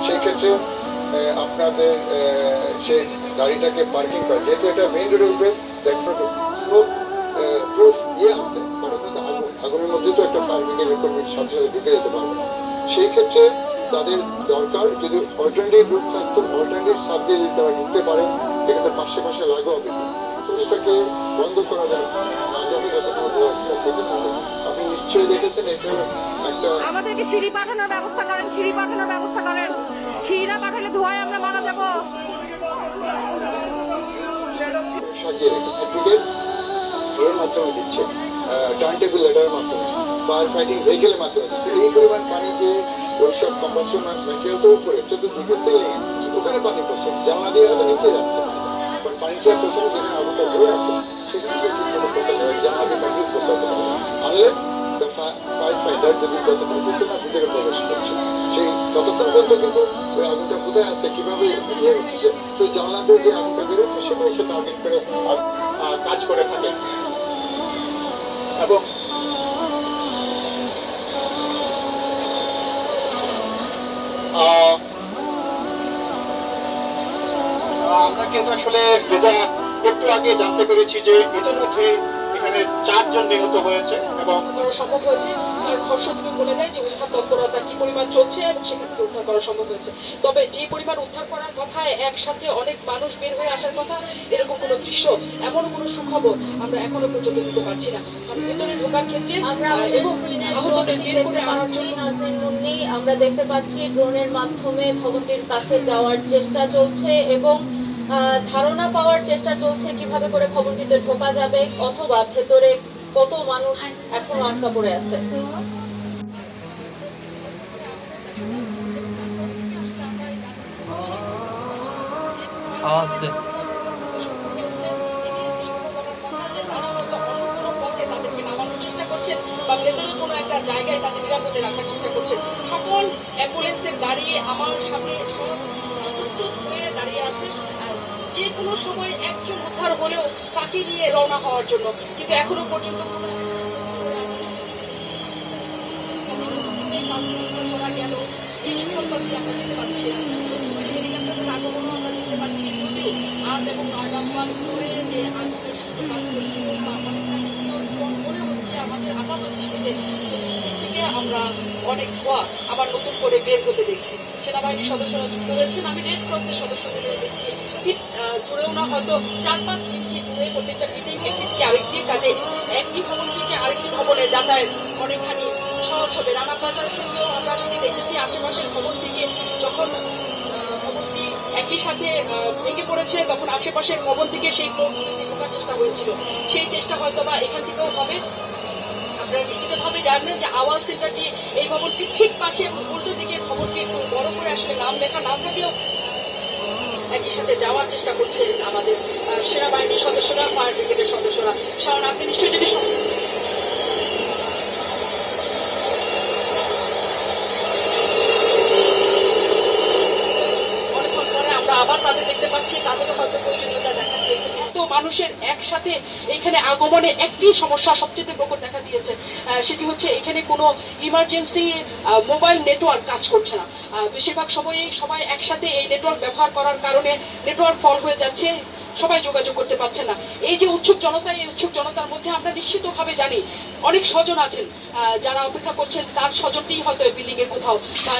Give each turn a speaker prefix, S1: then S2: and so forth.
S1: সেই ক্ষেত্রে আপনাদের সেই গাড়িটাকে পার্কিং করা, যেহেতু এটা মেইন রোডের উপরে স্মোক প্রুফ আছে, কারণ কিন্তু আগুনের মধ্যে তো একটা ফায়ার ব্রিগেডের কর্মীর সাথে সাথে ঢুকে যেতে পারবে না। সেই ক্ষেত্রে তাদের দরকার যদি অল্টারনেটিভ রুট থাকতো, অল্টারনেটিভ সাথ দিয়ে যদি তারা ঢুকতে পারেন, এখানে পাশে পাশে লাগোয়া বিল্ডিং সোর্সটাকে বন্ধ করা যায় না যাবে যতক্ষণ স্মোক করতে থাকবে। আপনি নিশ্চয়ই দেখেছেন এটা একটা।
S2: আমাদেরকে সিঁড়ি পাঠানোর ব্যবস্থা করেন, সিঁড়ি পাঠানোর ব্যবস্থা করেন। সিঁড়ি না পাঠালে ধোঁয়ায় আমরা মারা যাবো।
S1: সাজিয়ে রেখেছে ব্রিগেড এর মাধ্যমে দিচ্ছে, টার্ন টেবিল লেডারের মাধ্যমে, ফায়ার ফাইটিং ভেহিকেলের মাধ্যমে দিচ্ছে। এই পরিমাণ পানি যে ওইসব কম্বাসন ম্যাটেরিয়াল তো উপরে চতুর্দিকে সিলিং, ওখানে পানি পড়ছে, জানলা দিয়ে হয়তো নিচে যাচ্ছে, পানিটা পৌঁছানো যেখানে আগুনটা ধরে আছে সেখানে তো ঠিক মতো পৌঁছাতে হবে, জানলা দিয়ে কমপ্লিট পৌঁছাতে হবে, আনলেস দ্য ফায়ার ফাইটার যদি যতক্ষণ পর্যন্ত না ভিতরে প্রবেশ করছে সেই ততক্ষণ পর্যন্ত কিন্তু ওই আগুনটা কোথায় আছে কিভাবে ইয়ে হচ্ছে, তো জানলা দিয়ে যে আগুনটা বেরোচ্ছে সেটাই সে টার্গেট করে কাজ করে থাকে। এবং আমরা কিন্তু আসলে একটু আগে জানতে পেরেছি যে ইতিমধ্যে এখানে 4 জন নিহত হয়েছে এবং
S3: সম্ভব হয়েছে, কারণ হর্ষদ্রী বলে দেয় যে উদ্ধার তৎপরতা কি পরিমাণ চলছে এবং সেখান থেকে উদ্ধার করা সম্ভব হয়েছে। তবে যে পরিমাণ উদ্ধার করার কথা, একসাথে অনেক মানুষ বের হয়ে আসার কথা, এরকম কোনো দৃশ্য, এমন কোনো সুখবর আমরা এখনো পর্যন্ত দিতে পারছি না। কারণ ভেতরে ঢোকার ক্ষেত্রে
S4: আমরা আহতদের বের করে আনার জন্য নাজনীন মুন্নি, আমরা দেখতে পাচ্ছি ড্রোনের মাধ্যমে ভবনটির কাছে যাওয়ার চেষ্টা চলছে এবং ধারণা পাওয়ার চেষ্টা চলছে কিভাবে করে ভবনটিতে ঢোকা যাবে অথবা ভেতরে কত মানুষ এখনো আটকা পড়ে আছে।
S5: আওয়াজ দে।
S3: বা ভেতরে কোনো একটা জায়গায় তাদের নিরাপদে রাখার চেষ্টা করছেন। সকল অ্যাম্বুলেন্সের গাড়ি আমার সামনে প্রস্তুত হয়ে দাঁড়িয়ে আছে, যে কোনো সময় একজন উদ্ধার হলেও তাকে নিয়ে রওনা হওয়ার জন্য, কিন্তু এখনো পর্যন্ত উদ্ধার করা গেল এই সুসংবাদটি আমরা দেখতে পাচ্ছি না। হেলিকপ্টারের আগমনও আমরা দেখতে পাচ্ছি, যদিও 8 এবং 9 নম্বর করে যে আগুনের সূত্রপাত হয়েছিল তা অনেকখানি নিয়ন্ত্রণ মনে হচ্ছে আমাদের আপাত দৃষ্টিতে, যদি থেকে আমরা অনেক ধোঁয়া আবার নতুন করে বের হতে দেখছি। সেনাবাহিনীর সদস্যরা যুক্ত হয়েছেন, আমি রেড ক্রসের সদস্যদেরও দেখছি। ফিট দূরেও না, হয়তো 4-5 ইঞ্চি দূরে প্রত্যেকটা বিল্ডিং একটি থেকে আরেকটি, কাজে একটি ভবন থেকে আরেকটি ভবনে যাতায়াত অনেকখানি সহজ হবে। রানা প্লাজার ক্ষেত্রেও আমরা সেটি দেখেছি, আশেপাশের ভবন থেকে যখন ভবনটি একই সাথে ভেঙে পড়েছে তখন আশেপাশের ভবন থেকে সেই ফ্লোরগুলিতে ঢোকার চেষ্টা হয়েছিল, সেই চেষ্টা হয়তো বা এখান থেকেও হবে। আপনারা নিশ্চিতভাবে জানবেন যে আওয়াল সেন্টারটি এই ভবনটির ঠিক পাশে এবং উল্টো দিকের ভবনটি একটু বড় করে আসলে নাম লেখা না থাকলেও একই সাথে যাওয়ার চেষ্টা করছে আমাদের সেনাবাহিনীর সদস্যরা, ফায়ার ব্রিগেডের সদস্যরা। শাওন, আপনি নিশ্চয়ই যদি অনেকক্ষণ পরে আমরা আবার তাদের দেখতে পাচ্ছি, তাদেরও হয়তো প্রয়োজনীয়তা দেখা দিয়েছে। এত মানুষের একসাথে এখানে আগমনে একটি সমস্যা সবচেয়ে প্রকট দেখা দিয়েছে, সেটি হচ্ছে এখানে কোনো ইমার্জেন্সি মোবাইল নেটওয়ার্ক কাজ করছে না। বেশিরভাগ সময়েই সবাই একসাথে এই নেটওয়ার্ক ব্যবহার করার কারণে নেটওয়ার্ক ফল হয়ে যাচ্ছে, সবাই যোগাযোগ করতে পারছে না। এই যে উৎসুক জনতা, এই উৎসুক জনতার মধ্যে আমরা নিশ্চিতভাবে জানি অনেক স্বজন আছেন যারা অপেক্ষা করছেন, তার স্বজনটিই হয়তো বিল্ডিং এর কোথাও বা